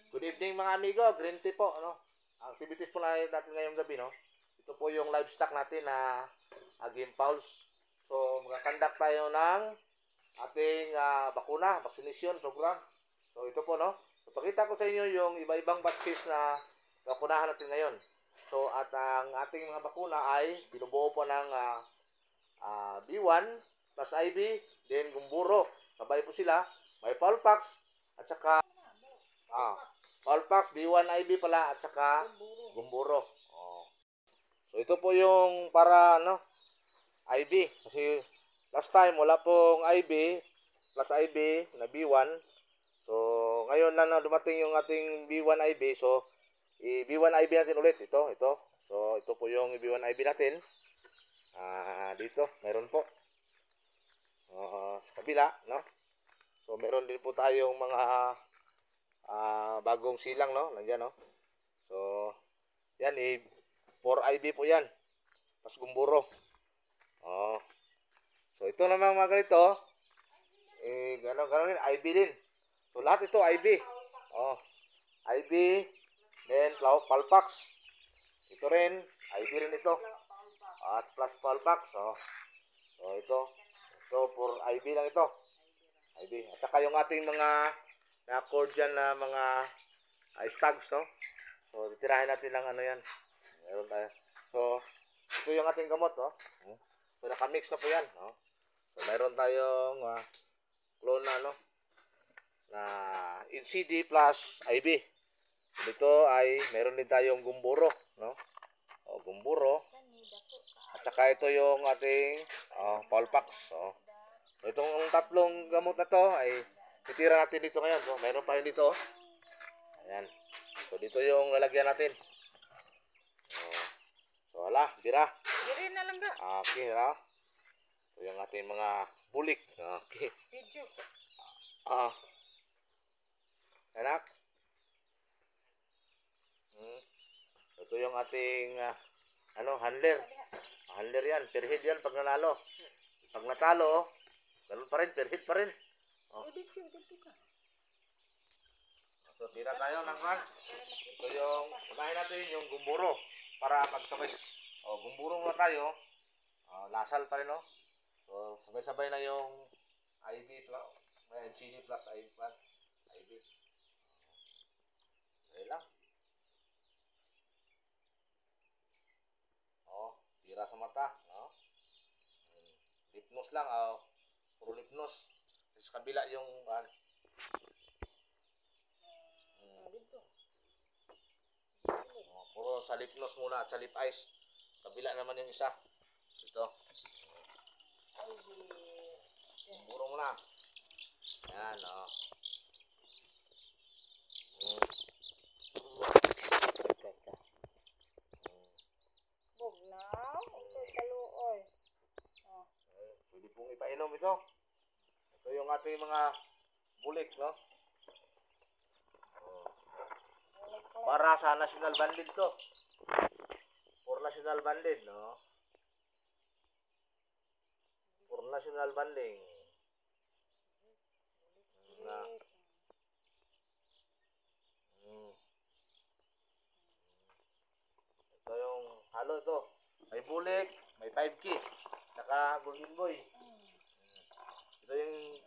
Good evening mga amigo, green tea po, ano? Activities po natin ngayong gabi, no? Ito po yung livestock natin na game pulse. So, magkakandak tayo ng ating bakuna, vaccination program. So, ito po, no? So, pakita ko sa inyo yung iba-ibang batches na bakunahan natin ngayon. So, at ang ating mga bakuna ay binubuo po ng B1 plus IB, then Gumburo. Sabay po sila, may Pulpax at saka Pulpax, B1 IB pala at saka Gumburo. Oh. So ito po yung para IB kasi last time wala pong IB plus IB na B1. So ngayon na dumating yung ating B1 IB, so B1 IB natin ulit ito. So ito po yung B1 IB natin. Dito meron po. Sa kabila, no? So meron din po tayong mga bagong silang, no? Nandiyan, no? So yan 4IB po yan. Pas Gumburo. So ito naman mga ganito, gano'n din, IB din. So lahat ito IB. IB, then Pulpax. Ito rin, IB rin ito. At plus Pulpax. So ito for IB lang ito. IB. At saka yung ating mga na-accord dyan na mga stags, no? So titirahin natin ng ano yan. Meron tayo. So ito yung ating gamot, no? So nakamix na po yan, no? So mayroon tayong clone na, no? Na NCD plus IB. Dito ay meron din tayong Gumburo, no? Gumburo. At saka ito yung ating Pulpax. So itong tatlong gamot na to ay titira natin dito ngayon. So mayroon pa rin dito. Ayan. So dito yung lalagyan natin. So wala, bira. Bira na lang ga. Okay, ha? Ito yung ating mga bulik. Okay. Video. Anak. Ito yung ating handler. Handler yan. Per head yan pag nanalo. Pag natalo, ganun pa rin. Per head pa rin. So tira tayo ng kan. Ito yung unahin natin yung Gumburo. Para pag sabay Gumburo muna tayo. Lasal pa rin, no? So sabay-sabay na yung IB plus NCD plus IB plus IB. Okay lang. Tira sa mata, no? Lipnos lang, puro lipnos. Sa kabila yung puro sa lipnos muna at sa lip ice. Kabila naman yung isa. Ito. Puro muna. Yan, Bugnaw, ito taluoy. Pwede pong ipainom ito. Ito yung ating mga bulik, no? Para sa national banded to. For national banded, no? For national banding. Ito yung halo ito. May bulik, may 5K, saka golden boy. Ito yung